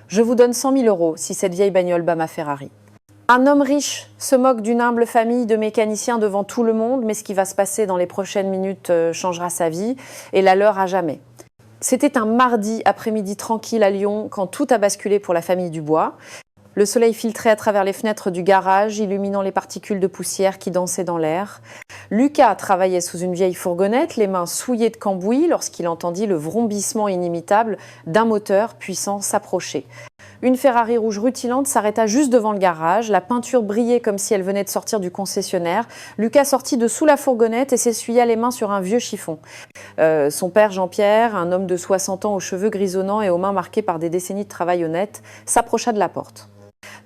Je vous donne 100 000 € si cette vieille bagnole bat ma Ferrari. Un homme riche se moque d'une humble famille de mécaniciens devant tout le monde, mais ce qui va se passer dans les prochaines minutes changera sa vie et la leur à jamais. C'était un mardi après-midi tranquille à Lyon quand tout a basculé pour la famille Dubois. Le soleil filtrait à travers les fenêtres du garage, illuminant les particules de poussière qui dansaient dans l'air. Lucas travaillait sous une vieille fourgonnette, les mains souillées de cambouis, lorsqu'il entendit le vrombissement inimitable d'un moteur puissant s'approcher. Une Ferrari rouge rutilante s'arrêta juste devant le garage. La peinture brillait comme si elle venait de sortir du concessionnaire. Lucas sortit de sous la fourgonnette et s'essuya les mains sur un vieux chiffon. Son père Jean-Pierre, un homme de 60 ans aux cheveux grisonnants et aux mains marquées par des décennies de travail honnête, s'approcha de la porte.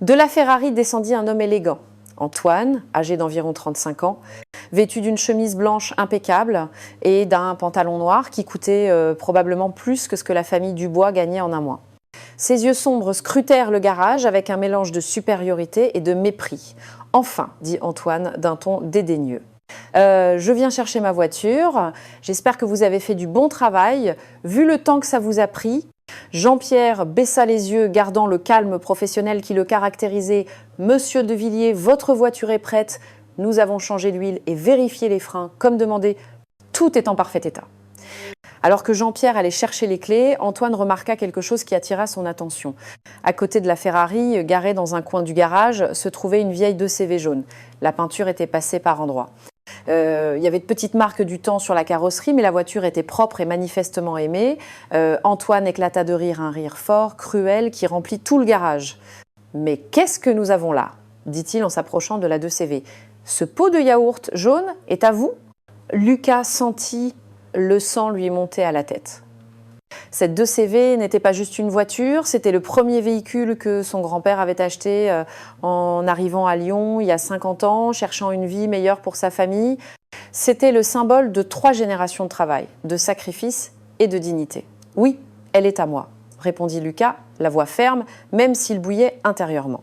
De la Ferrari descendit un homme élégant, Antoine, âgé d'environ 35 ans, vêtu d'une chemise blanche impeccable et d'un pantalon noir qui coûtait probablement plus que ce que la famille Dubois gagnait en un mois. Ses yeux sombres scrutèrent le garage avec un mélange de supériorité et de mépris. « Enfin », dit Antoine d'un ton dédaigneux. Je viens chercher ma voiture. J'espère que vous avez fait du bon travail. Vu le temps que ça vous a pris, Jean-Pierre baissa les yeux, gardant le calme professionnel qui le caractérisait. « Monsieur de Villiers, votre voiture est prête. Nous avons changé l'huile et vérifié les freins. Comme demandé, tout est en parfait état. » Alors que Jean-Pierre allait chercher les clés, Antoine remarqua quelque chose qui attira son attention. À côté de la Ferrari, garée dans un coin du garage, se trouvait une vieille 2CV jaune. La peinture était passée par endroits. Il y avait de petites marques du temps sur la carrosserie, mais la voiture était propre et manifestement aimée. Antoine éclata de rire, un rire fort, cruel, qui remplit tout le garage. « Mais qu'est-ce que nous avons là ?» dit-il en s'approchant de la 2CV. « Ce pot de yaourt jaune est à vous ?» Lucas sentit le sang lui monter à la tête. Cette 2CV n'était pas juste une voiture, c'était le premier véhicule que son grand-père avait acheté en arrivant à Lyon il y a 50 ans, cherchant une vie meilleure pour sa famille. C'était le symbole de 3 générations de travail, de sacrifice et de dignité. « Oui, elle est à moi », répondit Lucas, la voix ferme, même s'il bouillait intérieurement.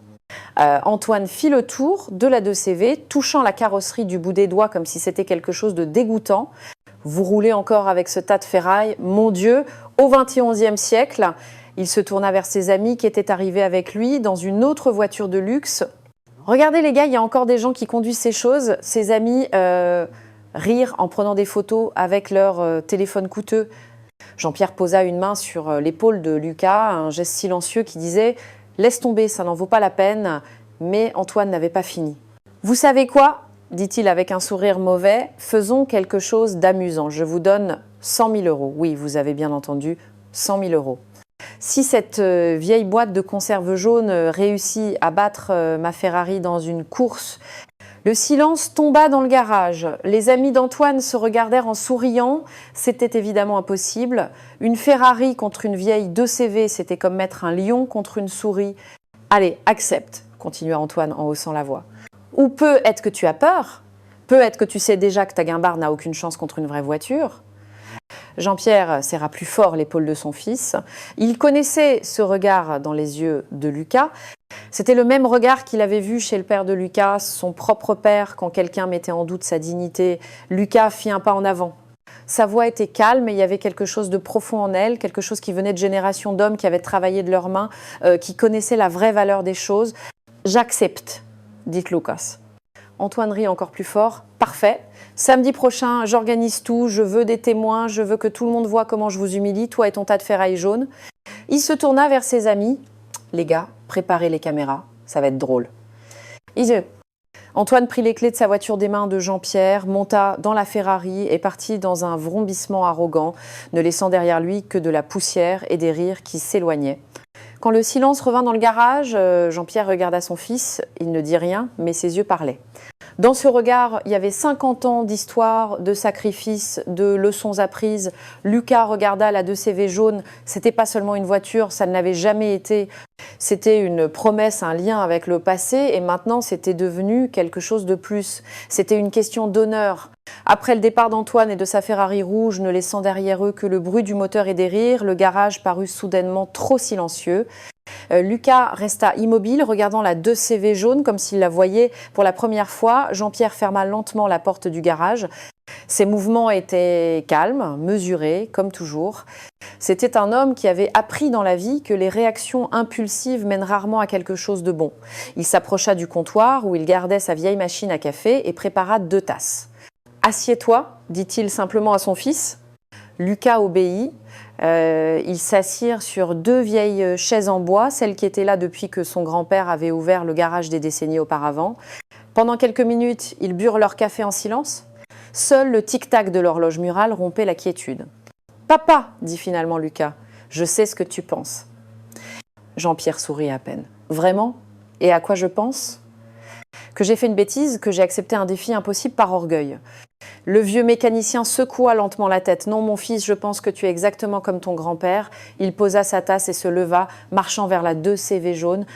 Antoine fit le tour de la 2CV, touchant la carrosserie du bout des doigts comme si c'était quelque chose de dégoûtant. « Vous roulez encore avec ce tas de ferraille, mon Dieu !» Au XXIe siècle, il se tourna vers ses amis qui étaient arrivés avec lui dans une autre voiture de luxe. « Regardez les gars, il y a encore des gens qui conduisent ces choses. » Ses amis rirent en prenant des photos avec leur téléphone coûteux. Jean-Pierre posa une main sur l'épaule de Lucas, un geste silencieux qui disait « Laisse tomber, ça n'en vaut pas la peine ». Mais Antoine n'avait pas fini. « Vous savez quoi ?» dit-il avec un sourire mauvais, « Faisons quelque chose d'amusant. Je vous donne 100 000 €. Oui, vous avez bien entendu, 100 000 €. Si cette vieille boîte de conserve jaune réussit à battre ma Ferrari dans une course… » Le silence tomba dans le garage. Les amis d'Antoine se regardèrent en souriant. C'était évidemment impossible. Une Ferrari contre une vieille 2CV, c'était comme mettre un lion contre une souris. « Allez, accepte », continua Antoine en haussant la voix. Ou peut-être que tu as peur, peut-être que tu sais déjà que ta guimbarde n'a aucune chance contre une vraie voiture. Jean-Pierre serra plus fort l'épaule de son fils. Il connaissait ce regard dans les yeux de Lucas. C'était le même regard qu'il avait vu chez le père de Lucas, son propre père, quand quelqu'un mettait en doute sa dignité. Lucas fit un pas en avant. Sa voix était calme et il y avait quelque chose de profond en elle, quelque chose qui venait de générations d'hommes qui avaient travaillé de leurs mains, qui connaissaient la vraie valeur des choses. « J'accepte », dit Lucas. Antoine rit encore plus fort. « Parfait. Samedi prochain, j'organise tout. Je veux des témoins. Je veux que tout le monde voit comment je vous humilie, toi et ton tas de ferraille jaune. » Il se tourna vers ses amis. « Les gars, préparez les caméras. Ça va être drôle. » Antoine prit les clés de sa voiture des mains de Jean-Pierre, monta dans la Ferrari et partit dans un vrombissement arrogant, ne laissant derrière lui que de la poussière et des rires qui s'éloignaient. Quand le silence revint dans le garage, Jean-Pierre regarda son fils. Il ne dit rien, mais ses yeux parlaient. Dans ce regard, il y avait 50 ans d'histoire, de sacrifices, de leçons apprises. Lucas regarda la 2CV jaune. C'était pas seulement une voiture, ça ne l'avait jamais été. C'était une promesse, un lien avec le passé, et maintenant c'était devenu quelque chose de plus. C'était une question d'honneur. Après le départ d'Antoine et de sa Ferrari rouge, ne laissant derrière eux que le bruit du moteur et des rires, le garage parut soudainement trop silencieux. Lucas resta immobile, regardant la 2CV jaune comme s'il la voyait pour la première fois. Jean-Pierre ferma lentement la porte du garage. Ses mouvements étaient calmes, mesurés, comme toujours. C'était un homme qui avait appris dans la vie que les réactions impulsives mènent rarement à quelque chose de bon. Il s'approcha du comptoir où il gardait sa vieille machine à café et prépara 2 tasses. « Assieds-toi », dit-il simplement à son fils. Lucas obéit. Ils s'assirent sur 2 vieilles chaises en bois, celles qui étaient là depuis que son grand-père avait ouvert le garage des décennies auparavant. Pendant quelques minutes, ils burent leur café en silence. Seul le tic-tac de l'horloge murale rompait la quiétude. « Papa !» dit finalement Lucas. « Je sais ce que tu penses. » Jean-Pierre sourit à peine. « Vraiment ? Et à quoi je pense ? Que j'ai fait une bêtise, que j'ai accepté un défi impossible par orgueil. » Le vieux mécanicien secoua lentement la tête. « Non, mon fils, je pense que tu es exactement comme ton grand-père. » Il posa sa tasse et se leva, marchant vers la 2CV jaune.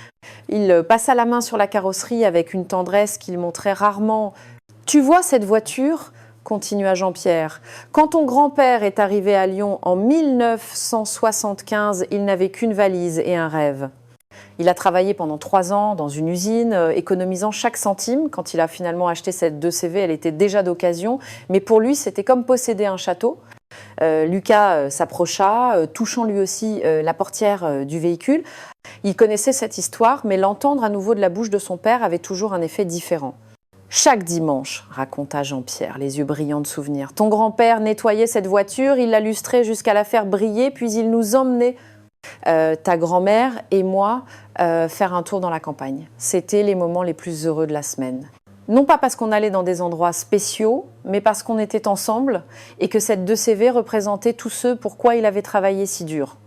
Il passa la main sur la carrosserie avec une tendresse qu'il montrait rarement. « Tu vois cette voiture ?» continua Jean-Pierre. « Quand ton grand-père est arrivé à Lyon en 1975, il n'avait qu'une valise et un rêve. Il a travaillé pendant 3 ans dans une usine, économisant chaque centime. Quand il a finalement acheté cette 2CV, elle était déjà d'occasion. Mais pour lui, c'était comme posséder un château. » Lucas s'approcha, touchant lui aussi la portière du véhicule. Il connaissait cette histoire, mais l'entendre à nouveau de la bouche de son père avait toujours un effet différent. « Chaque dimanche, raconta Jean-Pierre, les yeux brillants de souvenirs, ton grand-père nettoyait cette voiture, il la lustrait jusqu'à la faire briller, puis il nous emmenait, ta grand-mère et moi, faire un tour dans la campagne. C'était les moments les plus heureux de la semaine. Non pas parce qu'on allait dans des endroits spéciaux, mais parce qu'on était ensemble et que cette 2CV représentait tous ceux pour quoi il avait travaillé si dur. »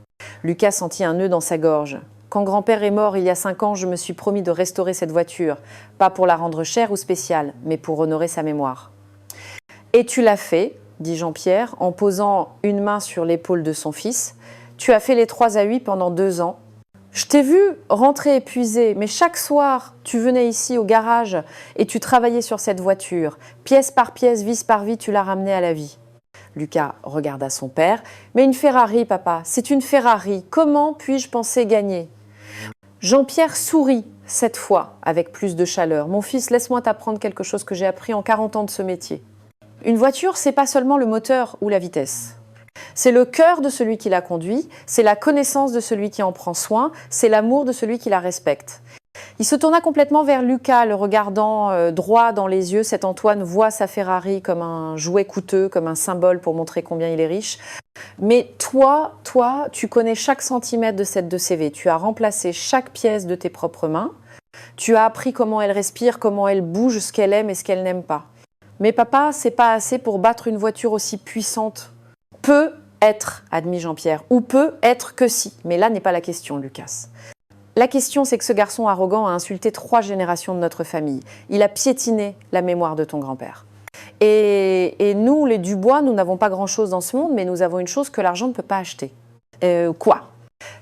Lucas sentit un nœud dans sa gorge. Quand grand-père est mort il y a 5 ans, je me suis promis de restaurer cette voiture, pas pour la rendre chère ou spéciale, mais pour honorer sa mémoire. « Et tu l'as fait, dit Jean-Pierre, en posant une main sur l'épaule de son fils. Tu as fait les 3 à 8 pendant 2 ans. Je t'ai vu rentrer épuisé, mais chaque soir, tu venais ici au garage et tu travaillais sur cette voiture. Pièce par pièce, vis par vis, tu l'as ramenée à la vie. » Lucas regarda son père. « Mais une Ferrari, papa, c'est une Ferrari. Comment puis-je penser gagner ?» Jean-Pierre sourit, cette fois, avec plus de chaleur. « Mon fils, laisse-moi t'apprendre quelque chose que j'ai appris en 40 ans de ce métier. Une voiture, c'est pas seulement le moteur ou la vitesse. C'est le cœur de celui qui la conduit, c'est la connaissance de celui qui en prend soin, c'est l'amour de celui qui la respecte. » Il se tourna complètement vers Lucas, le regardant droit dans les yeux. Cet Antoine voit sa Ferrari comme un jouet coûteux, comme un symbole pour montrer combien il est riche. Mais toi, tu connais chaque centimètre de cette 2CV. Tu as remplacé chaque pièce de tes propres mains. Tu as appris comment elle respire, comment elle bouge, ce qu'elle aime et ce qu'elle n'aime pas. Mais papa, c'est pas assez pour battre une voiture aussi puissante. Peut être, admit Jean-Pierre, ou peut être que si. Mais là n'est pas la question, Lucas. La question, c'est que ce garçon arrogant a insulté 3 générations de notre famille. Il a piétiné la mémoire de ton grand-père. Et nous, les Dubois, nous n'avons pas grand-chose dans ce monde, mais nous avons une chose que l'argent ne peut pas acheter. Quoi ?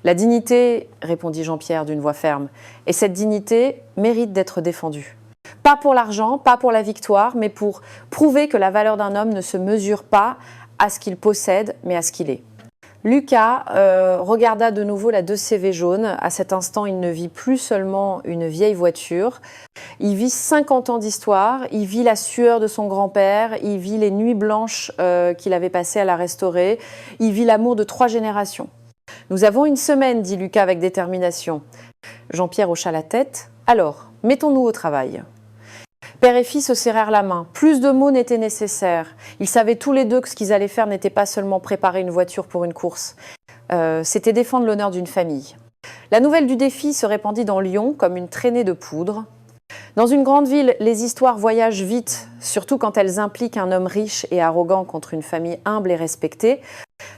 La dignité, répondit Jean-Pierre d'une voix ferme. Et cette dignité mérite d'être défendue. Pas pour l'argent, pas pour la victoire, mais pour prouver que la valeur d'un homme ne se mesure pas à ce qu'il possède, mais à ce qu'il est. Lucas regarda de nouveau la 2CV jaune. À cet instant, il ne vit plus seulement une vieille voiture. Il vit 50 ans d'histoire. Il vit la sueur de son grand-père. Il vit les nuits blanches qu'il avait passées à la restaurer. Il vit l'amour de 3 générations. « Nous avons une semaine, dit Lucas avec détermination. Jean-Pierre hocha la tête. « Alors, mettons-nous au travail. » Père et fils se serrèrent la main. Plus de mots n'étaient nécessaires. Ils savaient tous les deux que ce qu'ils allaient faire n'était pas seulement préparer une voiture pour une course. C'était défendre l'honneur d'une famille. La nouvelle du défi se répandit dans Lyon comme une traînée de poudre. Dans une grande ville, les histoires voyagent vite, surtout quand elles impliquent un homme riche et arrogant contre une famille humble et respectée.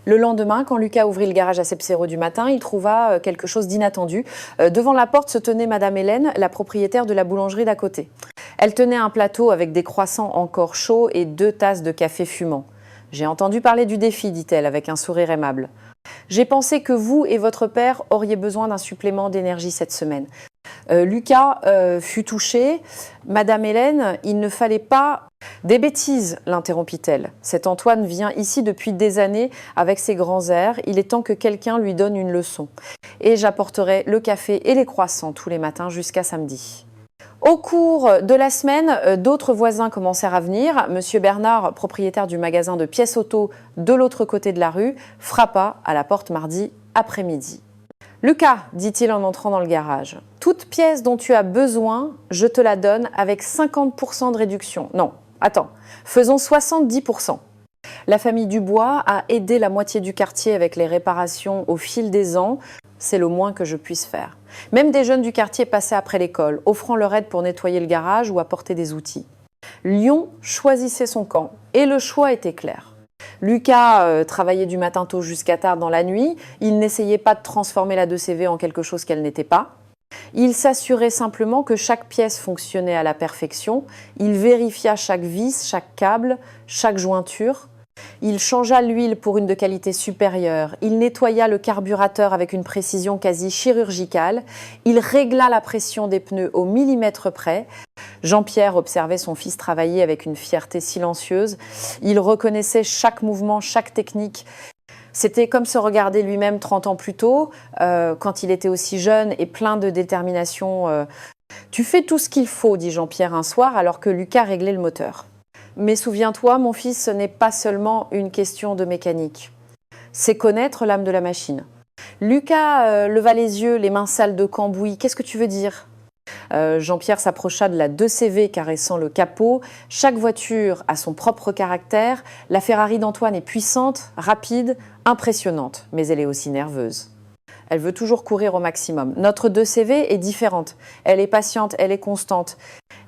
Le lendemain, quand Lucas ouvrit le garage à Sepsero du matin, il trouva quelque chose d'inattendu. Devant la porte se tenait Madame Hélène, la propriétaire de la boulangerie d'à côté. Elle tenait un plateau avec des croissants encore chauds et 2 tasses de café fumant. « J'ai entendu parler du défi, dit-elle avec un sourire aimable. J'ai pensé que vous et votre père auriez besoin d'un supplément d'énergie cette semaine. » Lucas fut touché. « Madame Hélène, il ne fallait pas… » « Des bêtises, l'interrompit-elle. Cet Antoine vient ici depuis des années avec ses grands airs. Il est temps que quelqu'un lui donne une leçon. Et j'apporterai le café et les croissants tous les matins jusqu'à samedi. » Au cours de la semaine, d'autres voisins commencèrent à venir. Monsieur Bernard, propriétaire du magasin de pièces auto de l'autre côté de la rue, frappa à la porte mardi après-midi. « Lucas, dit-il en entrant dans le garage, toute pièce dont tu as besoin, je te la donne avec 50% de réduction. Non, attends, faisons 70%. La famille Dubois a aidé la moitié du quartier avec les réparations au fil des ans. C'est le moins que je puisse faire. Même des jeunes du quartier passaient après l'école, offrant leur aide pour nettoyer le garage ou apporter des outils. Lyon choisissait son camp et le choix était clair. Lucas travaillait du matin tôt jusqu'à tard dans la nuit. Il n'essayait pas de transformer la 2CV en quelque chose qu'elle n'était pas. Il s'assurait simplement que chaque pièce fonctionnait à la perfection. Il vérifia chaque vis, chaque câble, chaque jointure. Il changea l'huile pour une de qualité supérieure. Il nettoya le carburateur avec une précision quasi chirurgicale. Il régla la pression des pneus au millimètre près. Jean-Pierre observait son fils travailler avec une fierté silencieuse. Il reconnaissait chaque mouvement, chaque technique. C'était comme se regarder lui-même 30 ans plus tôt, quand il était aussi jeune et plein de détermination. « Tu fais tout ce qu'il faut », dit Jean-Pierre un soir, alors que Lucas réglait le moteur. Mais souviens-toi, mon fils, ce n'est pas seulement une question de mécanique. C'est connaître l'âme de la machine. Lucas leva les yeux, les mains sales de cambouis. « Qu'est-ce que tu veux dire ?» Jean-Pierre s'approcha de la 2CV caressant le capot. Chaque voiture a son propre caractère. La Ferrari d'Antoine est puissante, rapide, impressionnante, mais elle est aussi nerveuse. Elle veut toujours courir au maximum. Notre 2CV est différente. Elle est patiente, elle est constante.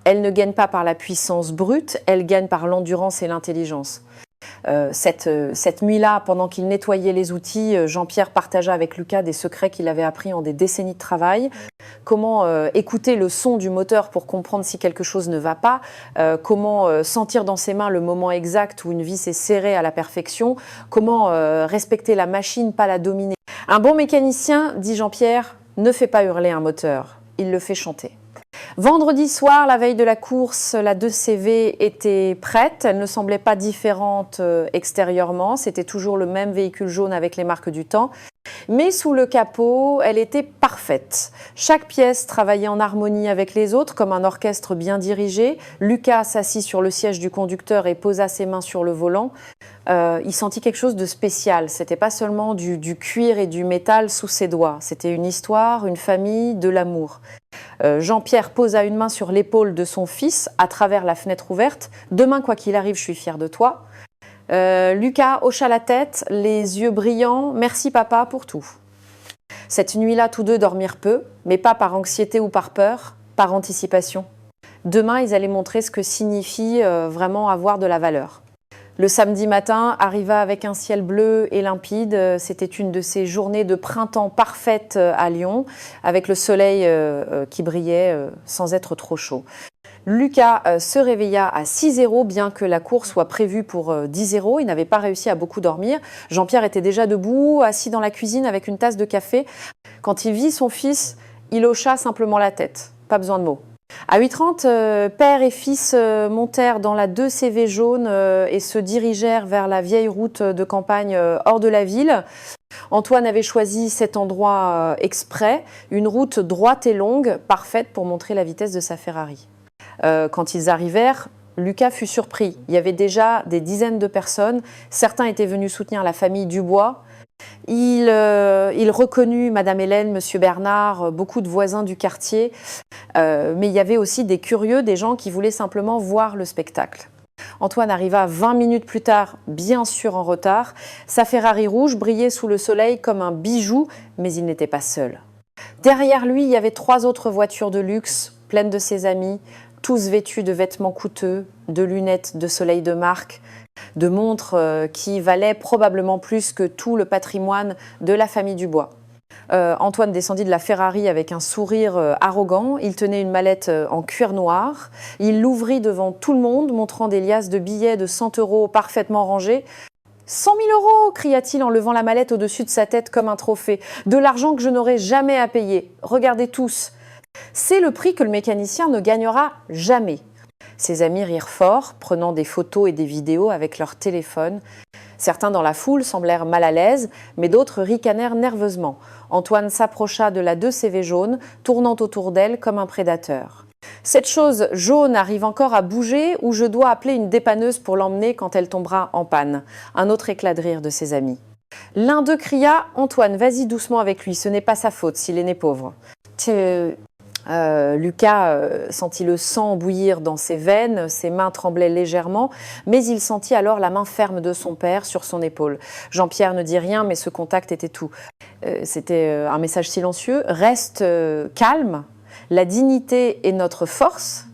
Elle ne gagne pas par la puissance brute, elle gagne par l'endurance et l'intelligence. Cette nuit-là, pendant qu'il nettoyait les outils, Jean-Pierre partagea avec Lucas des secrets qu'il avait appris en des décennies de travail. Comment écouter le son du moteur pour comprendre si quelque chose ne va pas, comment sentir dans ses mains le moment exact où une vis est serrée à la perfection, comment respecter la machine, pas la dominer. Un bon mécanicien, dit Jean-Pierre, ne fait pas hurler un moteur, il le fait chanter. Vendredi soir, la veille de la course, la 2CV était prête. Elle ne semblait pas différente extérieurement. C'était toujours le même véhicule jaune avec les marques du temps. Mais sous le capot, elle était parfaite. Chaque pièce travaillait en harmonie avec les autres, comme un orchestre bien dirigé. Lucas s'assit sur le siège du conducteur et posa ses mains sur le volant. Il sentit quelque chose de spécial. C'était pas seulement du cuir et du métal sous ses doigts. C'était une histoire, une famille, de l'amour. Jean-Pierre posa une main sur l'épaule de son fils à travers la fenêtre ouverte. « Demain, quoi qu'il arrive, je suis fière de toi. » Lucas hocha la tête, les yeux brillants. « Merci papa pour tout. » Cette nuit-là, tous deux dormirent peu, mais pas par anxiété ou par peur, par anticipation. Demain, ils allaient montrer ce que signifie vraiment avoir de la valeur. Le samedi matin arriva avec un ciel bleu et limpide. C'était une de ces journées de printemps parfaites à Lyon, avec le soleil qui brillait sans être trop chaud. Lucas se réveilla à 6h, bien que la course soit prévue pour 10h. Il n'avait pas réussi à beaucoup dormir. Jean-Pierre était déjà debout, assis dans la cuisine avec une tasse de café. Quand il vit son fils, il hocha simplement la tête. Pas besoin de mots. À 8h30, père et fils montèrent dans la 2CV jaune et se dirigèrent vers la vieille route de campagne hors de la ville. Antoine avait choisi cet endroit exprès, une route droite et longue, parfaite pour montrer la vitesse de sa Ferrari. Quand ils arrivèrent, Lucas fut surpris. Il y avait déjà des dizaines de personnes. Certains étaient venus soutenir la famille Dubois. Il reconnut Madame Hélène, Monsieur Bernard, beaucoup de voisins du quartier. Mais il y avait aussi des curieux, des gens qui voulaient simplement voir le spectacle. Antoine arriva 20 minutes plus tard, bien sûr en retard. Sa Ferrari rouge brillait sous le soleil comme un bijou, mais il n'était pas seul. Derrière lui, il y avait 3 autres voitures de luxe, pleines de ses amis, tous vêtus de vêtements coûteux, de lunettes de soleil de marque, de montres qui valaient probablement plus que tout le patrimoine de la famille Dubois. Antoine descendit de la Ferrari avec un sourire arrogant. Il tenait une mallette en cuir noir. Il l'ouvrit devant tout le monde, montrant des liasses de billets de 100 € parfaitement rangés. « 100 000 €, cria-t-il en levant la mallette au-dessus de sa tête comme un trophée. « De l'argent que je n'aurai jamais à payer. Regardez tous. C'est le prix que le mécanicien ne gagnera jamais. » Ses amis rirent fort, prenant des photos et des vidéos avec leur téléphone. Certains dans la foule semblèrent mal à l'aise, mais d'autres ricanèrent nerveusement. Antoine s'approcha de la 2CV jaune, tournant autour d'elle comme un prédateur. Cette chose jaune arrive encore à bouger ou je dois appeler une dépanneuse pour l'emmener quand elle tombera en panne. Un autre éclat de rire de ses amis. L'un d'eux cria « Antoine, vas-y doucement avec lui, ce n'est pas sa faute s'il est né pauvre. » Lucas sentit le sang bouillir dans ses veines, ses mains tremblaient légèrement, mais il sentit alors la main ferme de son père sur son épaule. Jean-Pierre ne dit rien, mais ce contact était tout. C'était un message silencieux. Reste calme, la dignité est notre force.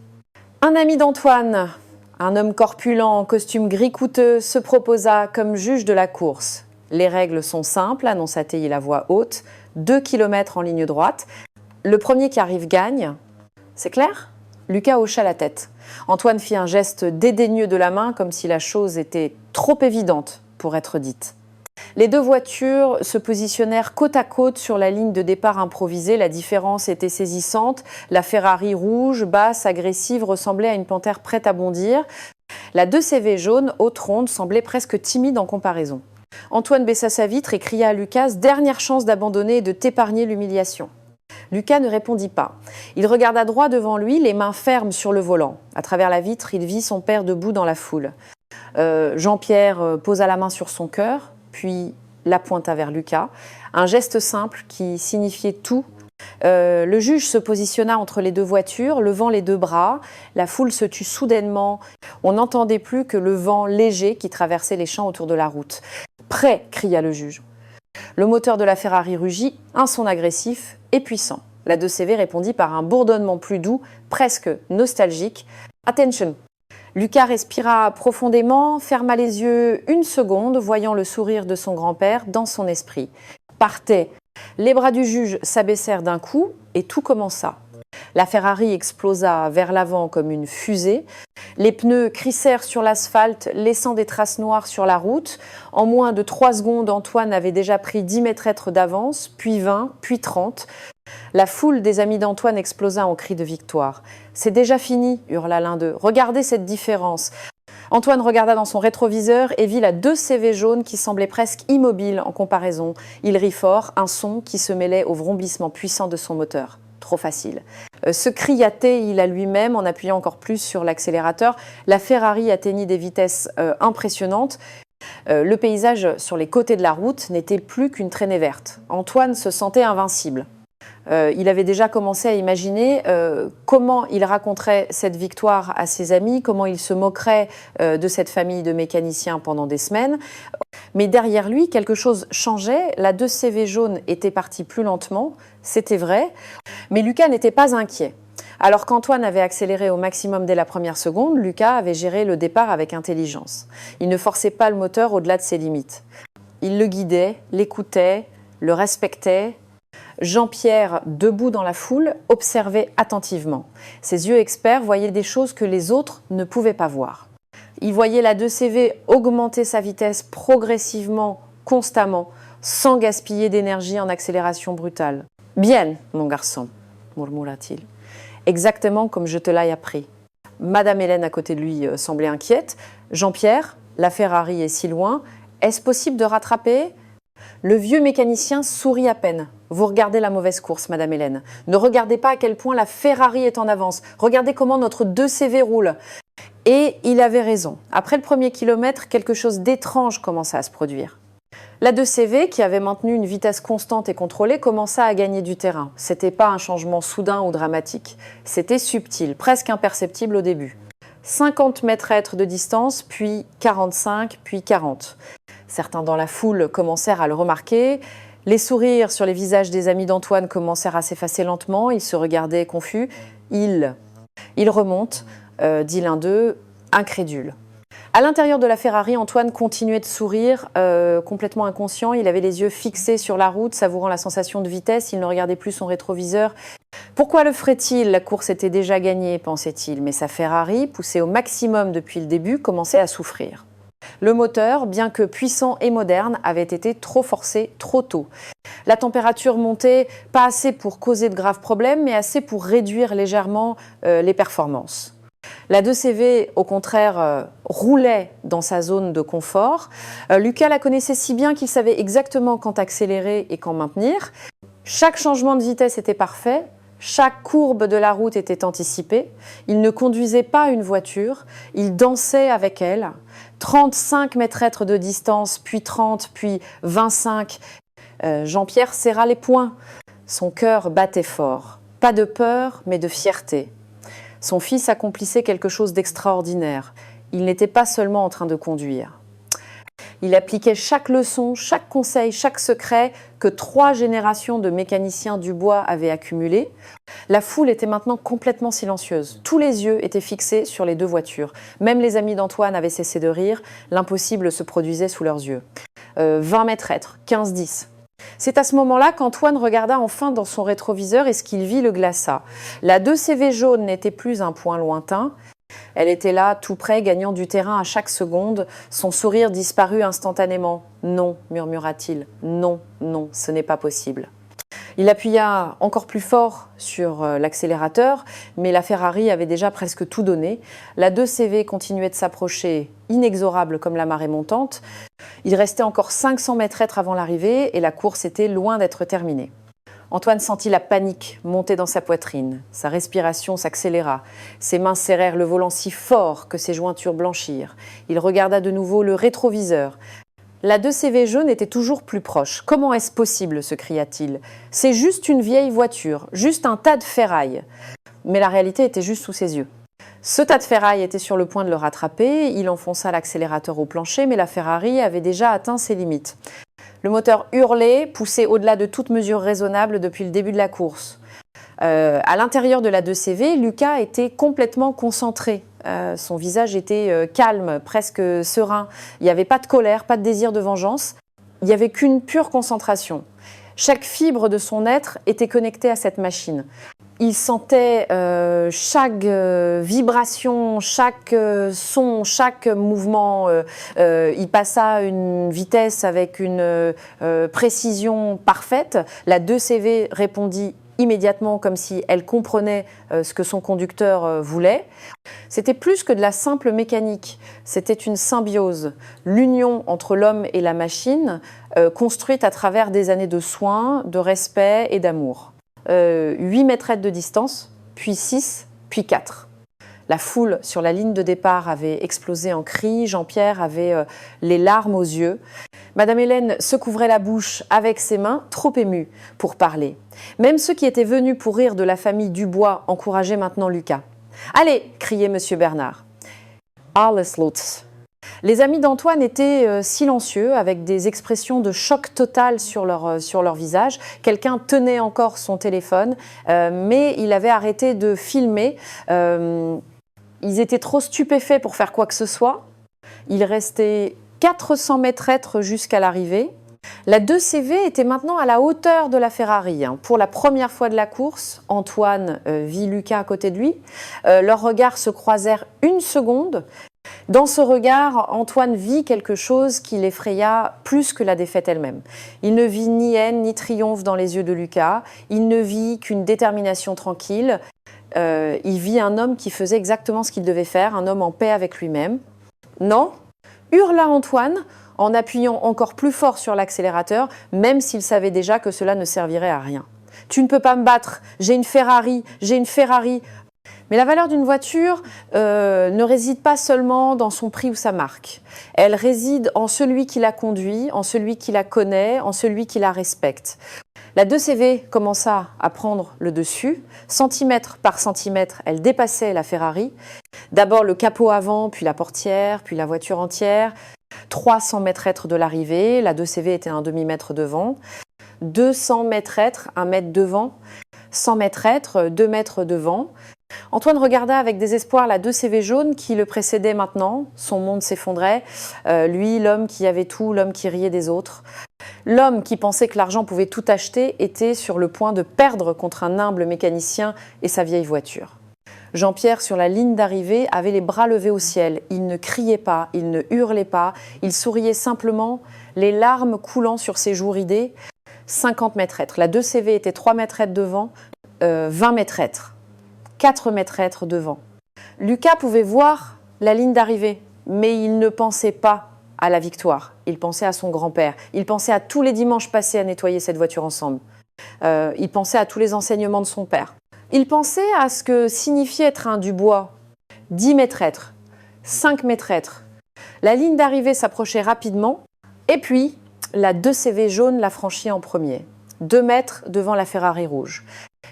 Un ami d'Antoine, un homme corpulent en costume gris coûteux, se proposa comme juge de la course. Les règles sont simples, annonça-t-il à voix haute, 2 kilomètres en ligne droite. Le premier qui arrive gagne. C'est clair ? Lucas hocha la tête. Antoine fit un geste dédaigneux de la main, comme si la chose était trop évidente pour être dite. Les deux voitures se positionnèrent côte à côte sur la ligne de départ improvisée. La différence était saisissante. La Ferrari rouge, basse, agressive, ressemblait à une panthère prête à bondir. La 2CV jaune, haute ronde, semblait presque timide en comparaison. Antoine baissa sa vitre et cria à Lucas « Dernière chance d'abandonner et de t'épargner l'humiliation ». Lucas ne répondit pas. Il regarda droit devant lui, les mains fermes sur le volant. À travers la vitre, il vit son père debout dans la foule. Jean-Pierre posa la main sur son cœur, puis la pointa vers Lucas. Un geste simple qui signifiait tout. Le juge se positionna entre les deux voitures, levant les deux bras. La foule se tut soudainement. On n'entendait plus que le vent léger qui traversait les champs autour de la route. « Prêt !» cria le juge. Le moteur de la Ferrari rugit, un son agressif et puissant. La 2CV répondit par un bourdonnement plus doux, presque nostalgique. « Attention !» Lucas respira profondément, ferma les yeux une seconde, voyant le sourire de son grand-père dans son esprit. Partait. Les bras du juge s'abaissèrent d'un coup et tout commença. La Ferrari explosa vers l'avant comme une fusée. Les pneus crissèrent sur l'asphalte, laissant des traces noires sur la route. En moins de 3 secondes, Antoine avait déjà pris 10 mètres d'avance, puis 20, puis 30. La foule des amis d'Antoine explosa en cris de victoire. « C'est déjà fini !» hurla l'un d'eux. « Regardez cette différence !» Antoine regarda dans son rétroviseur et vit la 2CV jaune qui semblait presque immobile en comparaison. Il rit fort, un son qui se mêlait au vrombissement puissant de son moteur. Trop facile. Se criait-il à lui-même en appuyant encore plus sur l'accélérateur. La Ferrari atteignit des vitesses impressionnantes. Le paysage sur les côtés de la route n'était plus qu'une traînée verte. Antoine se sentait invincible. Il avait déjà commencé à imaginer comment il raconterait cette victoire à ses amis, comment il se moquerait de cette famille de mécaniciens pendant des semaines. Mais derrière lui, quelque chose changeait. La 2CV jaune était partie plus lentement, c'était vrai. Mais Lucas n'était pas inquiet. Alors qu'Antoine avait accéléré au maximum dès la première seconde, Lucas avait géré le départ avec intelligence. Il ne forçait pas le moteur au-delà de ses limites. Il le guidait, l'écoutait, le respectait. Jean-Pierre, debout dans la foule, observait attentivement. Ses yeux experts voyaient des choses que les autres ne pouvaient pas voir. Il voyait la 2CV augmenter sa vitesse progressivement, constamment, sans gaspiller d'énergie en accélération brutale. « Bien, mon garçon », murmura-t-il. « Exactement comme je te l'ai appris. » Madame Hélène à côté de lui semblait inquiète. « Jean-Pierre, la Ferrari est si loin. Est-ce possible de rattraper ?» Le vieux mécanicien sourit à peine. « Vous regardez la mauvaise course, Madame Hélène. Ne regardez pas à quel point la Ferrari est en avance. Regardez comment notre 2CV roule. » Et il avait raison. Après le premier kilomètre, quelque chose d'étrange commença à se produire. La 2CV, qui avait maintenu une vitesse constante et contrôlée, commença à gagner du terrain. C'était pas un changement soudain ou dramatique. C'était subtil, presque imperceptible au début. 50 mètres de distance, puis 45, puis 40. Certains dans la foule commencèrent à le remarquer. Les sourires sur les visages des amis d'Antoine commencèrent à s'effacer lentement. Ils se regardaient confus. Il remonte, dit l'un d'eux, incrédule. À l'intérieur de la Ferrari, Antoine continuait de sourire, complètement inconscient. Il avait les yeux fixés sur la route, savourant la sensation de vitesse. Il ne regardait plus son rétroviseur. Pourquoi le ferait-il ? La course était déjà gagnée, pensait-il. Mais sa Ferrari, poussée au maximum depuis le début, commençait à souffrir. Le moteur, bien que puissant et moderne, avait été trop forcé trop tôt. La température montait pas assez pour causer de graves problèmes, mais assez pour réduire légèrement les performances. La 2CV, au contraire, roulait dans sa zone de confort. Lucas la connaissait si bien qu'il savait exactement quand accélérer et quand maintenir. Chaque changement de vitesse était parfait. Chaque courbe de la route était anticipée. Il ne conduisait pas une voiture, il dansait avec elle. 35 mètres de distance, puis 30, puis 25. Jean-Pierre serra les poings. Son cœur battait fort. Pas de peur, mais de fierté. Son fils accomplissait quelque chose d'extraordinaire. Il n'était pas seulement en train de conduire. Il appliquait chaque leçon, chaque conseil, chaque secret que 3 générations de mécaniciens du bois avaient accumulé. La foule était maintenant complètement silencieuse. Tous les yeux étaient fixés sur les 2 voitures. Même les amis d'Antoine avaient cessé de rire. L'impossible se produisait sous leurs yeux. 20 mètres, 15-10. C'est à ce moment-là qu'Antoine regarda enfin dans son rétroviseur et ce qu'il vit le glaça. La 2CV jaune n'était plus un point lointain. Elle était là, tout près, gagnant du terrain à chaque seconde. Son sourire disparut instantanément. « Non », murmura-t-il. « Non, non, ce n'est pas possible. » Il appuya encore plus fort sur l'accélérateur, mais la Ferrari avait déjà presque tout donné. La 2CV continuait de s'approcher, inexorable comme la marée montante. Il restait encore 500 mètres avant l'arrivée et la course était loin d'être terminée. Antoine sentit la panique monter dans sa poitrine. Sa respiration s'accéléra. Ses mains serrèrent le volant si fort que ses jointures blanchirent. Il regarda de nouveau le rétroviseur. La 2CV jaune était toujours plus proche. « Comment est-ce possible ?» se cria-t-il. « C'est juste une vieille voiture, juste un tas de ferraille. » Mais la réalité était juste sous ses yeux. Ce tas de ferraille était sur le point de le rattraper. Il enfonça l'accélérateur au plancher, mais la Ferrari avait déjà atteint ses limites. Le moteur hurlait, poussé au-delà de toute mesure raisonnable depuis le début de la course. À l'intérieur de la 2CV, Lucas était complètement concentré. Son visage était calme, presque serein. Il n'y avait pas de colère, pas de désir de vengeance. Il n'y avait qu'une pure concentration. Chaque fibre de son être était connectée à cette machine. Il sentait chaque vibration, chaque son, chaque mouvement. Il passa à une vitesse avec une précision parfaite. La 2CV répondit immédiatement comme si elle comprenait ce que son conducteur voulait. C'était plus que de la simple mécanique, c'était une symbiose, l'union entre l'homme et la machine, construite à travers des années de soins, de respect et d'amour. 8 mètres de distance, puis 6, puis 4. La foule sur la ligne de départ avait explosé en cris, Jean-Pierre avait les larmes aux yeux. Madame Hélène se couvrait la bouche avec ses mains, trop émue pour parler. Même ceux qui étaient venus pour rire de la famille Dubois encourageaient maintenant Lucas. « Allez !» criait Monsieur Bernard. « Alles Lutz !» Les amis d'Antoine étaient silencieux, avec des expressions de choc total sur leur visage. Quelqu'un tenait encore son téléphone, mais il avait arrêté de filmer. Ils étaient trop stupéfaits pour faire quoi que ce soit. Il restait 400 mètres jusqu'à l'arrivée. La 2CV était maintenant à la hauteur de la Ferrari. Pour la première fois de la course, Antoine vit Lucas à côté de lui. Leurs regards se croisèrent une seconde. Dans ce regard, Antoine vit quelque chose qui l'effraya plus que la défaite elle-même. Il ne vit ni haine ni triomphe dans les yeux de Lucas. Il ne vit qu'une détermination tranquille. Il vit un homme qui faisait exactement ce qu'il devait faire, un homme en paix avec lui-même. « Non !» hurla Antoine en appuyant encore plus fort sur l'accélérateur, même s'il savait déjà que cela ne servirait à rien. « Tu ne peux pas me battre, j'ai une Ferrari, j'ai une Ferrari !» Mais la valeur d'une voiture ne réside pas seulement dans son prix ou sa marque. Elle réside en celui qui la conduit, en celui qui la connaît, en celui qui la respecte. La 2CV commença à prendre le dessus. Centimètre par centimètre, elle dépassait la Ferrari. D'abord le capot avant, puis la portière, puis la voiture entière. 300 mètres de l'arrivée, la 2CV était un demi-mètre devant. 200 mètres, 1 mètre devant. 100 mètres, 2 mètres devant. Antoine regarda avec désespoir la 2CV jaune qui le précédait maintenant. Son monde s'effondrait. Lui, l'homme qui avait tout, l'homme qui riait des autres. L'homme qui pensait que l'argent pouvait tout acheter était sur le point de perdre contre un humble mécanicien et sa vieille voiture. Jean-Pierre, sur la ligne d'arrivée, avait les bras levés au ciel. Il ne criait pas, il ne hurlait pas, il souriait simplement, les larmes coulant sur ses joues ridées. 50 mètres. La 2CV était 3 mètres devant, 20 mètres. 4 mètres devant. Lucas pouvait voir la ligne d'arrivée, mais il ne pensait pas à la victoire. Il pensait à son grand-père. Il pensait à tous les dimanches passés à nettoyer cette voiture ensemble. Il pensait à tous les enseignements de son père. Il pensait à ce que signifiait être un Dubois. 10 mètres, 5 mètres. La ligne d'arrivée s'approchait rapidement, et puis la 2CV jaune la franchit en premier. 2 mètres devant la Ferrari rouge.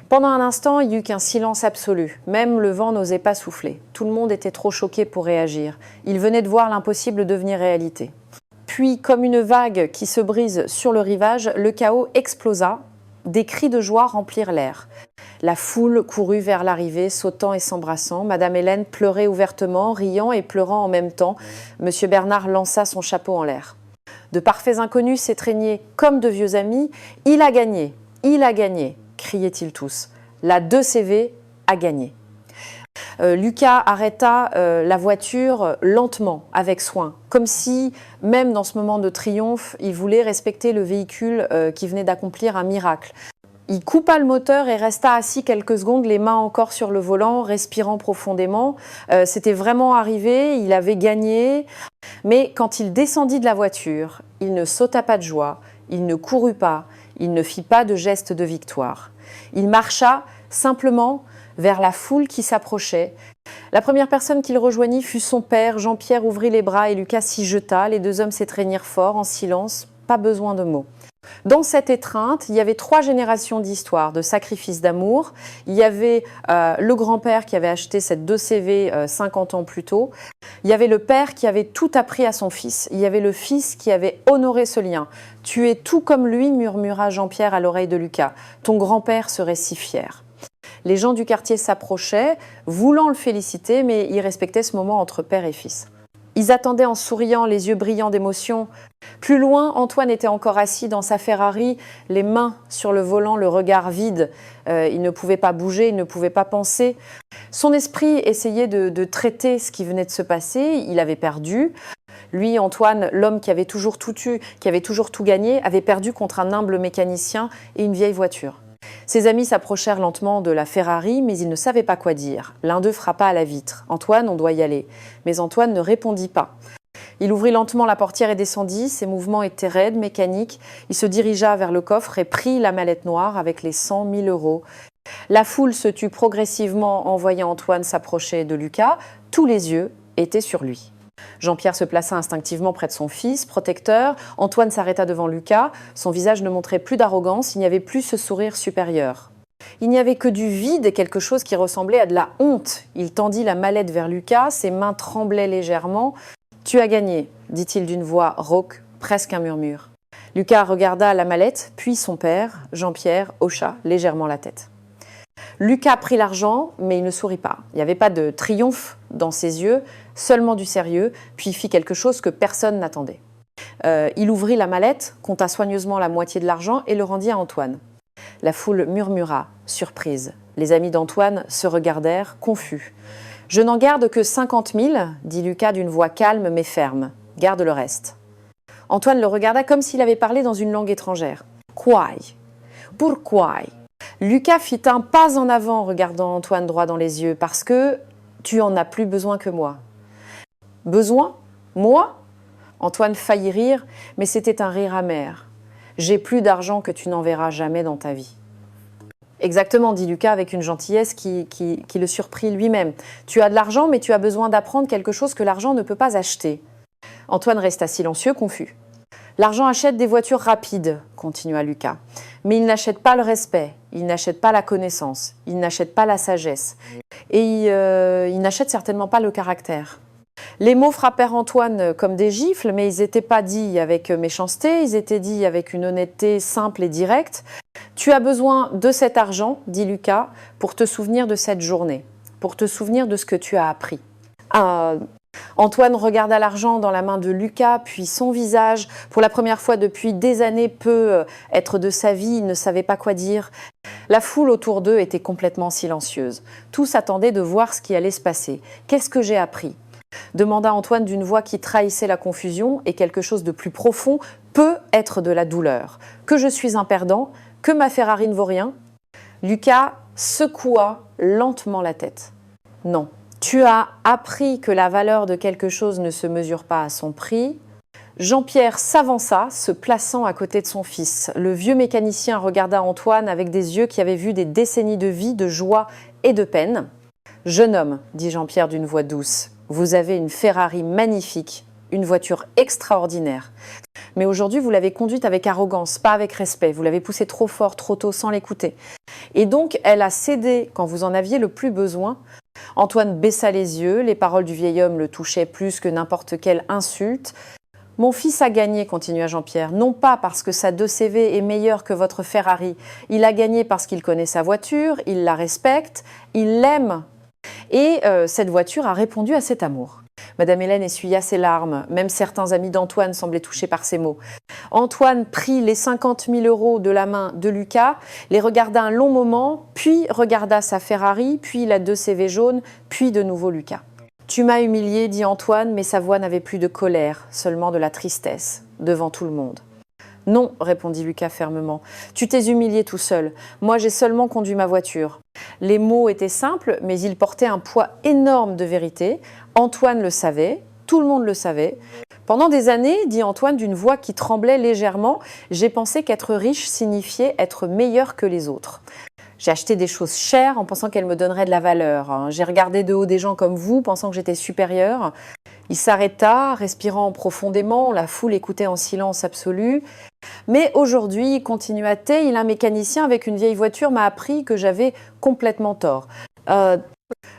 Pendant un instant, il n'y eut qu'un silence absolu. Même le vent n'osait pas souffler. Tout le monde était trop choqué pour réagir. Il venait de voir l'impossible devenir réalité. Puis, comme une vague qui se brise sur le rivage, le chaos explosa. Des cris de joie remplirent l'air. La foule courut vers l'arrivée, sautant et s'embrassant. Madame Hélène pleurait ouvertement, riant et pleurant en même temps. Monsieur Bernard lança son chapeau en l'air. De parfaits inconnus s'étreignaient comme de vieux amis. « Il a gagné, criaient-ils tous. La 2CV a gagné. Lucas arrêta la voiture lentement, avec soin, comme si, même dans ce moment de triomphe, il voulait respecter le véhicule qui venait d'accomplir un miracle. Il coupa le moteur et resta assis quelques secondes, les mains encore sur le volant, respirant profondément. C'était vraiment arrivé, il avait gagné. Mais quand il descendit de la voiture, il ne sauta pas de joie, il ne courut pas, il ne fit pas de geste de victoire. Il marcha simplement vers la foule qui s'approchait. La première personne qu'il rejoignit fut son père. Jean-Pierre ouvrit les bras et Lucas s'y jeta. Les deux hommes s'étreignirent fort, en silence, pas besoin de mots. Dans cette étreinte, il y avait 3 générations d'histoires, de sacrifices d'amour. Il y avait le grand-père qui avait acheté cette 2CV 50 ans plus tôt. Il y avait le père qui avait tout appris à son fils. Il y avait le fils qui avait honoré ce lien. « Tu es tout comme lui », murmura Jean-Pierre à l'oreille de Lucas. « Ton grand-père serait si fier. » Les gens du quartier s'approchaient, voulant le féliciter, mais ils respectaient ce moment entre père et fils. Ils attendaient en souriant, les yeux brillants d'émotion. Plus loin, Antoine était encore assis dans sa Ferrari, les mains sur le volant, le regard vide. Il ne pouvait pas bouger, il ne pouvait pas penser. Son esprit essayait de traiter ce qui venait de se passer. Il avait perdu. Lui, Antoine, l'homme qui avait toujours tout eu, qui avait toujours tout gagné, avait perdu contre un humble mécanicien et une vieille voiture. Ses amis s'approchèrent lentement de la Ferrari, mais ils ne savaient pas quoi dire. L'un d'eux frappa à la vitre. « Antoine, on doit y aller. » Mais Antoine ne répondit pas. Il ouvrit lentement la portière et descendit. Ses mouvements étaient raides, mécaniques. Il se dirigea vers le coffre et prit la mallette noire avec les 100 000 euros. La foule se tut progressivement en voyant Antoine s'approcher de Lucas. Tous les yeux étaient sur lui. Jean-Pierre se plaça instinctivement près de son fils, protecteur. Antoine s'arrêta devant Lucas. Son visage ne montrait plus d'arrogance, il n'y avait plus ce sourire supérieur. Il n'y avait que du vide et quelque chose qui ressemblait à de la honte. Il tendit la mallette vers Lucas, ses mains tremblaient légèrement. « Tu as gagné », dit-il d'une voix rauque, presque un murmure. Lucas regarda la mallette, puis son père. Jean-Pierre hocha légèrement la tête. Lucas prit l'argent, mais il ne sourit pas. Il n'y avait pas de triomphe dans ses yeux, seulement du sérieux, puis il fit quelque chose que personne n'attendait. Il ouvrit la mallette, compta soigneusement la moitié de l'argent et le rendit à Antoine. La foule murmura, surprise. Les amis d'Antoine se regardèrent, confus. « Je n'en garde que 50 000, dit Lucas d'une voix calme mais ferme. Garde le reste. » Antoine le regarda comme s'il avait parlé dans une langue étrangère. « Quoi ? Pourquoi ?» Lucas fit un pas en avant en regardant Antoine droit dans les yeux. « Parce que tu en as plus besoin que moi. » « Besoin ? Moi ?» Antoine faillit rire, mais c'était un rire amer. « J'ai plus d'argent que tu n'en verras jamais dans ta vie. » Exactement, dit Lucas avec une gentillesse qui le surprit lui-même. « Tu as de l'argent, mais tu as besoin d'apprendre quelque chose que l'argent ne peut pas acheter. » Antoine resta silencieux, confus. « L'argent achète des voitures rapides, continua Lucas. Mais il n'achète pas le respect, il n'achète pas la connaissance, il n'achète pas la sagesse. Et il n'achète certainement pas le caractère. » Les mots frappèrent Antoine comme des gifles, mais ils n'étaient pas dits avec méchanceté, ils étaient dits avec une honnêteté simple et directe. « Tu as besoin de cet argent, dit Lucas, pour te souvenir de cette journée, pour te souvenir de ce que tu as appris. » Antoine regarda l'argent dans la main de Lucas, puis son visage. Pour la première fois depuis des années, peu être de sa vie, il ne savait pas quoi dire. La foule autour d'eux était complètement silencieuse. Tous attendaient de voir ce qui allait se passer. « Qu'est-ce que j'ai appris ?» demanda Antoine d'une voix qui trahissait la confusion et quelque chose de plus profond peut être de la douleur. Que je suis un perdant, que ma Ferrari ne vaut rien. Lucas secoua lentement la tête. Non, tu as appris que la valeur de quelque chose ne se mesure pas à son prix. Jean-Pierre s'avança, se plaçant à côté de son fils. Le vieux mécanicien regarda Antoine avec des yeux qui avaient vu des décennies de vie, de joie et de peine. « Jeune homme, dit Jean-Pierre d'une voix douce, vous avez une Ferrari magnifique, une voiture extraordinaire. Mais aujourd'hui, vous l'avez conduite avec arrogance, pas avec respect. Vous l'avez poussée trop fort, trop tôt, sans l'écouter. Et donc, elle a cédé quand vous en aviez le plus besoin. » Antoine baissa les yeux, les paroles du vieil homme le touchaient plus que n'importe quelle insulte. « Mon fils a gagné, continua Jean-Pierre, non pas parce que sa 2CV est meilleure que votre Ferrari. Il a gagné parce qu'il connaît sa voiture, il la respecte, il l'aime. Et cette voiture a répondu à cet amour. » Madame Hélène essuya ses larmes. Même certains amis d'Antoine semblaient touchés par ces mots. Antoine prit les 50 000 € de la main de Lucas, les regarda un long moment, puis regarda sa Ferrari, puis la 2CV jaune, puis de nouveau Lucas. « Tu m'as humilié, dit Antoine, mais sa voix n'avait plus de colère, seulement de la tristesse, devant tout le monde. « Non, répondit Lucas fermement, tu t'es humilié tout seul. Moi, j'ai seulement conduit ma voiture. » Les mots étaient simples, mais ils portaient un poids énorme de vérité. Antoine le savait, tout le monde le savait. Pendant des années, dit Antoine d'une voix qui tremblait légèrement, j'ai pensé qu'être riche signifiait être meilleur que les autres. J'ai acheté des choses chères en pensant qu'elles me donneraient de la valeur. J'ai regardé de haut des gens comme vous, pensant que j'étais supérieur. Il s'arrêta, respirant profondément, la foule écoutait en silence absolu. Mais aujourd'hui, continua-t-il, un mécanicien avec une vieille voiture m'a appris que j'avais complètement tort.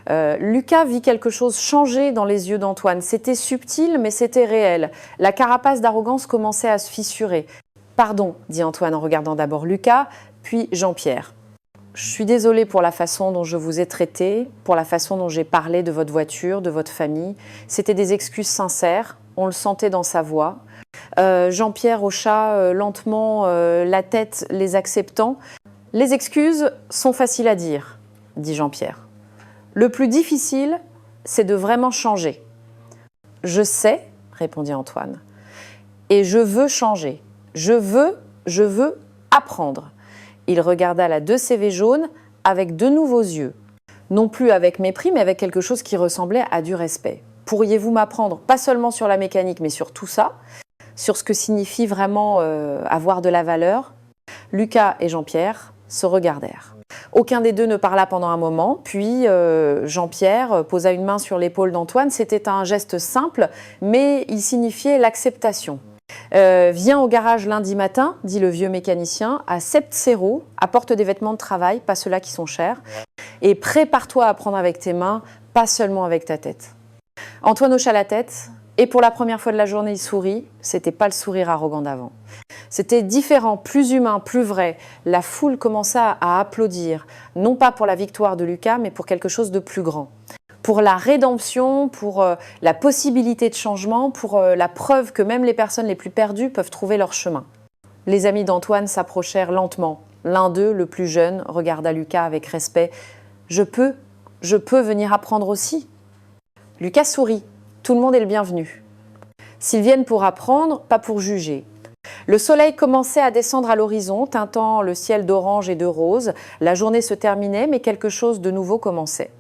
Lucas vit quelque chose changer dans les yeux d'Antoine. C'était subtil, mais c'était réel. La carapace d'arrogance commençait à se fissurer. « Pardon, dit Antoine en regardant d'abord Lucas, puis Jean-Pierre. Je suis désolée pour la façon dont je vous ai traité, pour la façon dont j'ai parlé de votre voiture, de votre famille. C'était des excuses sincères, on le sentait dans sa voix. » Jean-Pierre hocha lentement la tête, les acceptant. « Les excuses sont faciles à dire, dit Jean-Pierre. Le plus difficile, c'est de vraiment changer. »« Je sais, répondit Antoine, et je veux changer. Je veux apprendre. » Il regarda la 2CV jaune avec de nouveaux yeux. Non plus avec mépris, mais avec quelque chose qui ressemblait à du respect. « Pourriez-vous m'apprendre, pas seulement sur la mécanique, mais sur tout ça, sur ce que signifie vraiment avoir de la valeur ?» Lucas et Jean-Pierre se regardèrent. Aucun des deux ne parla pendant un moment, puis Jean-Pierre posa une main sur l'épaule d'Antoine. C'était un geste simple, mais il signifiait l'acceptation. « Viens au garage lundi matin, dit le vieux mécanicien, à 7-0, apporte des vêtements de travail, pas ceux-là qui sont chers, et prépare-toi à prendre avec tes mains, pas seulement avec ta tête. » Antoine hocha la tête, et pour la première fois de la journée, il sourit. C'était pas le sourire arrogant d'avant. C'était différent, plus humain, plus vrai. La foule commença à applaudir, non pas pour la victoire de Lucas, mais pour quelque chose de plus grand. Pour la rédemption, pour la possibilité de changement, pour la preuve que même les personnes les plus perdues peuvent trouver leur chemin. Les amis d'Antoine s'approchèrent lentement. L'un d'eux, le plus jeune, regarda Lucas avec respect. « Je peux venir apprendre aussi ?» Lucas sourit. Tout le monde est le bienvenu. S'ils viennent pour apprendre, pas pour juger. Le soleil commençait à descendre à l'horizon, teintant le ciel d'orange et de rose. La journée se terminait, mais quelque chose de nouveau commençait.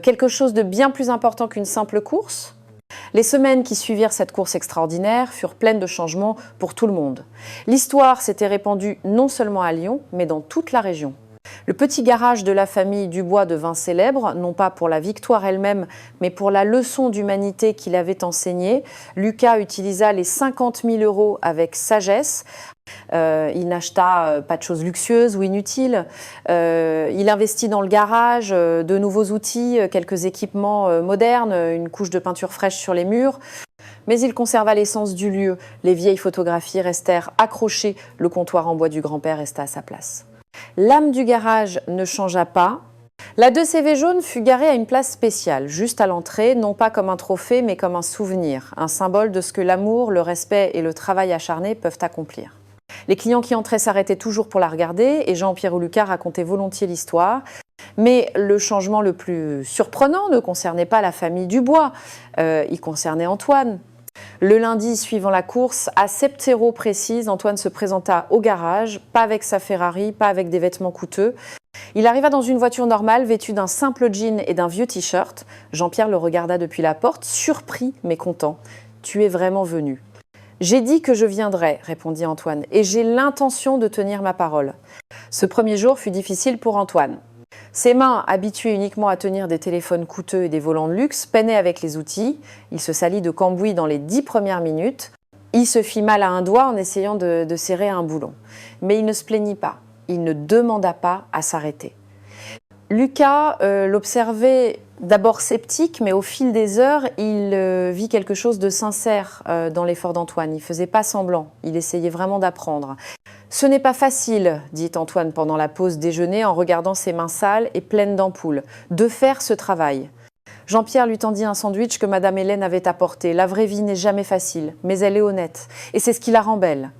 Quelque chose de bien plus important qu'une simple course. Les semaines qui suivirent cette course extraordinaire furent pleines de changements pour tout le monde. L'histoire s'était répandue non seulement à Lyon, mais dans toute la région. Le petit garage de la famille Dubois devint célèbre, non pas pour la victoire elle-même, mais pour la leçon d'humanité qu'il avait enseignée. Lucas utilisa les 50 000 € avec sagesse. Il n'acheta pas de choses luxueuses ou inutiles. Il investit dans le garage, de nouveaux outils, quelques équipements modernes, une couche de peinture fraîche sur les murs. Mais il conserva l'essence du lieu. Les vieilles photographies restèrent accrochées. Le comptoir en bois du grand-père resta à sa place. L'âme du garage ne changea pas. La 2CV jaune fut garée à une place spéciale, juste à l'entrée, non pas comme un trophée, mais comme un souvenir, un symbole de ce que l'amour, le respect et le travail acharné peuvent accomplir. Les clients qui entraient s'arrêtaient toujours pour la regarder et Jean-Pierre ou Lucas racontaient volontiers l'histoire. Mais le changement le plus surprenant ne concernait pas la famille Dubois, il concernait Antoine. Le lundi suivant la course, à 7h précise, Antoine se présenta au garage, pas avec sa Ferrari, pas avec des vêtements coûteux. Il arriva dans une voiture normale, vêtu d'un simple jean et d'un vieux t-shirt. Jean-Pierre le regarda depuis la porte, surpris mais content. « Tu es vraiment venu. » J'ai dit que je viendrais, répondit Antoine, et j'ai l'intention de tenir ma parole. Ce premier jour fut difficile pour Antoine. Ses mains, habituées uniquement à tenir des téléphones coûteux et des volants de luxe, peinaient avec les outils. Il se salit de cambouis dans les 10 premières minutes. Il se fit mal à un doigt en essayant de serrer un boulon. Mais il ne se plaignit pas. Il ne demanda pas à s'arrêter. Lucas l'observait d'abord sceptique, mais au fil des heures, il vit quelque chose de sincère dans l'effort d'Antoine. Il ne faisait pas semblant, il essayait vraiment d'apprendre. « Ce n'est pas facile, dit Antoine pendant la pause déjeuner en regardant ses mains sales et pleines d'ampoules, de faire ce travail. » Jean-Pierre lui tendit un sandwich que Madame Hélène avait apporté. La vraie vie n'est jamais facile, mais elle est honnête, et c'est ce qui la rend belle.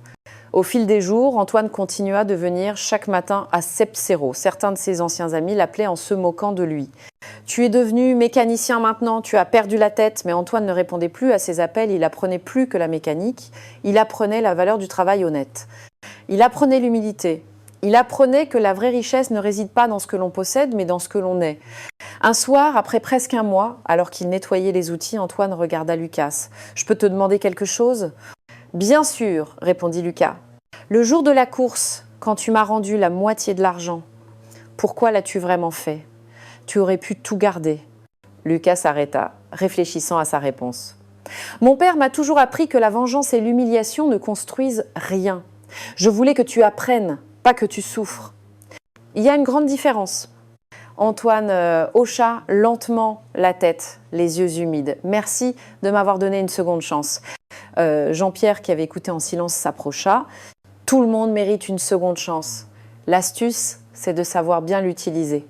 Au fil des jours, Antoine continua de venir chaque matin à Sepsero. Certains de ses anciens amis l'appelaient en se moquant de lui. « Tu es devenu mécanicien maintenant, tu as perdu la tête !» Mais Antoine ne répondait plus à ses appels, il apprenait plus que la mécanique, il apprenait la valeur du travail honnête. Il apprenait l'humilité. Il apprenait que la vraie richesse ne réside pas dans ce que l'on possède, mais dans ce que l'on est. Un soir, après presque un mois, alors qu'il nettoyait les outils, Antoine regarda Lucas. « Je peux te demander quelque chose ?» « Bien sûr, répondit Lucas. Le jour de la course, quand tu m'as rendu la moitié de l'argent, pourquoi l'as-tu vraiment fait? Tu aurais pu tout garder. » Lucas s'arrêta, réfléchissant à sa réponse. « Mon père m'a toujours appris que la vengeance et l'humiliation ne construisent rien. Je voulais que tu apprennes, pas que tu souffres. Il y a une grande différence. » Antoine hocha lentement la tête, les yeux humides. « Merci de m'avoir donné une seconde chance. » Jean-Pierre, qui avait écouté en silence, s'approcha. « Tout le monde mérite une seconde chance. L'astuce, c'est de savoir bien l'utiliser. »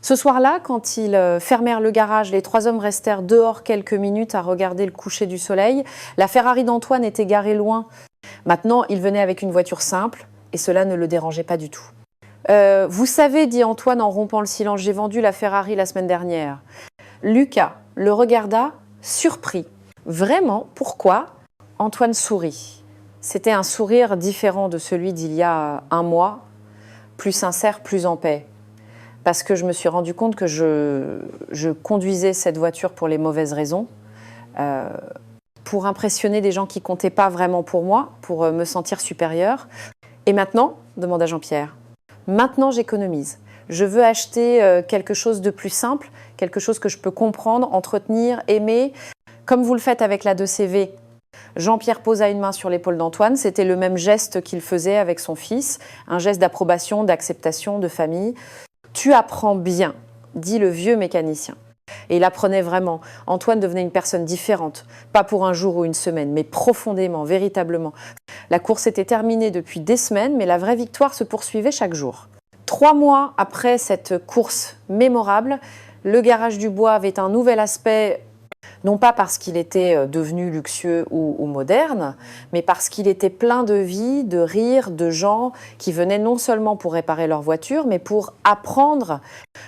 Ce soir-là, quand ils fermèrent le garage, les trois hommes restèrent dehors quelques minutes à regarder le coucher du soleil. La Ferrari d'Antoine était garée loin. Maintenant, il venait avec une voiture simple et cela ne le dérangeait pas du tout. « Vous savez, dit Antoine en rompant le silence, j'ai vendu la Ferrari la semaine dernière. » Lucas le regarda, surpris. « Vraiment? Pourquoi ?» Antoine sourit. C'était un sourire différent de celui d'il y a un mois, plus sincère, plus en paix. Parce que je me suis rendu compte que je conduisais cette voiture pour les mauvaises raisons, pour impressionner des gens qui ne comptaient pas vraiment pour moi, pour me sentir supérieure. « Et maintenant ?» demanda Jean-Pierre. « Maintenant, j'économise. Je veux acheter quelque chose de plus simple, quelque chose que je peux comprendre, entretenir, aimer, comme vous le faites avec la 2CV. » Jean-Pierre posa une main sur l'épaule d'Antoine. C'était le même geste qu'il faisait avec son fils, un geste d'approbation, d'acceptation, de famille. « Tu apprends bien, » dit le vieux mécanicien. Et il apprenait vraiment. Antoine devenait une personne différente, pas pour un jour ou une semaine, mais profondément, véritablement. La course était terminée depuis des semaines, mais la vraie victoire se poursuivait chaque jour. 3 mois après cette course mémorable, le garage du bois avait un nouvel aspect, non pas parce qu'il était devenu luxueux ou moderne, mais parce qu'il était plein de vie, de rire, de gens qui venaient non seulement pour réparer leur voiture, mais pour apprendre,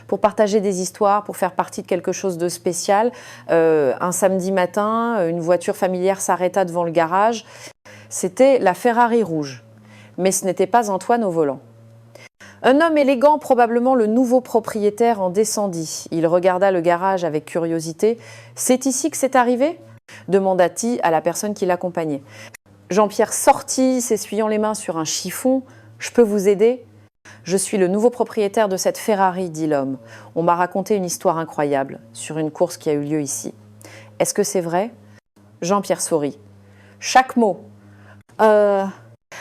pour partager des histoires, pour faire partie de quelque chose de spécial. Un samedi matin, une voiture familière s'arrêta devant le garage. C'était la Ferrari rouge, mais ce n'était pas Antoine au volant. Un homme élégant, probablement le nouveau propriétaire, en descendit. Il regarda le garage avec curiosité. « C'est ici que c'est arrivé ?» demanda-t-il à la personne qui l'accompagnait. Jean-Pierre sortit, s'essuyant les mains sur un chiffon. « Je peux vous aider ?»« Je suis le nouveau propriétaire de cette Ferrari, » dit l'homme. « On m'a raconté une histoire incroyable sur une course qui a eu lieu ici. Est-ce que c'est vrai ?» Jean-Pierre sourit. « Chaque mot. »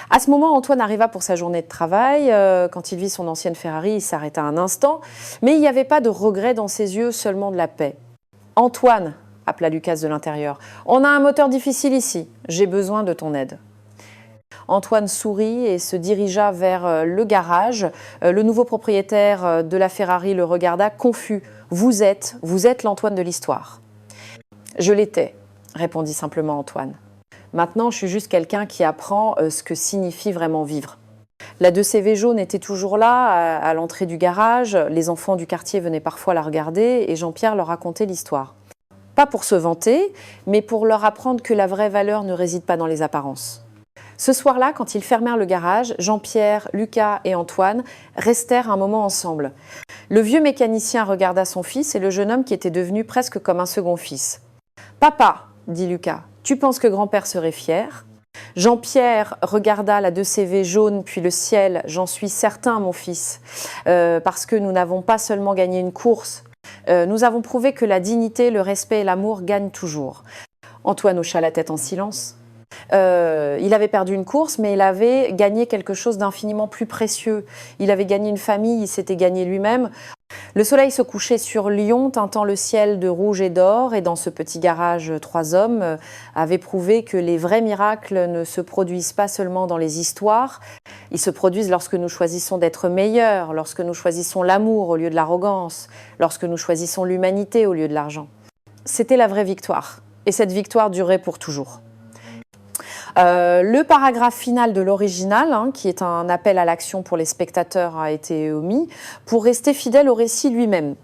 À ce moment, Antoine arriva pour sa journée de travail. Quand il vit son ancienne Ferrari, il s'arrêta un instant. Mais il n'y avait pas de regret dans ses yeux, seulement de la paix. « Antoine !» appela Lucas de l'intérieur. « On a un moteur difficile ici. J'ai besoin de ton aide. » Antoine sourit et se dirigea vers le garage. Le nouveau propriétaire de la Ferrari le regarda, confus. « Vous êtes l'Antoine de l'histoire. »« Je l'étais, » répondit simplement Antoine. Maintenant, je suis juste quelqu'un qui apprend ce que signifie vraiment vivre. La 2CV jaune était toujours là, à l'entrée du garage. Les enfants du quartier venaient parfois la regarder et Jean-Pierre leur racontait l'histoire. Pas pour se vanter, mais pour leur apprendre que la vraie valeur ne réside pas dans les apparences. Ce soir-là, quand ils fermèrent le garage, Jean-Pierre, Lucas et Antoine restèrent un moment ensemble. Le vieux mécanicien regarda son fils et le jeune homme qui était devenu presque comme un second fils. « Papa, » dit Lucas. « Tu penses que grand-père serait fier ?» Jean-Pierre regarda la 2CV jaune puis le ciel. J'en suis certain, mon fils, parce que nous n'avons pas seulement gagné une course, nous avons prouvé que la dignité, le respect et l'amour gagnent toujours. Antoine hocha la tête en silence. Il avait perdu une course, mais il avait gagné quelque chose d'infiniment plus précieux. Il avait gagné une famille, il s'était gagné lui-même. Le soleil se couchait sur Lyon, teintant le ciel de rouge et d'or, et dans ce petit garage, 3 hommes avaient prouvé que les vrais miracles ne se produisent pas seulement dans les histoires, ils se produisent lorsque nous choisissons d'être meilleurs, lorsque nous choisissons l'amour au lieu de l'arrogance, lorsque nous choisissons l'humanité au lieu de l'argent. C'était la vraie victoire, et cette victoire durait pour toujours. Le paragraphe final de l'original, qui est un appel à l'action pour les spectateurs, a été omis pour rester fidèle au récit lui-même.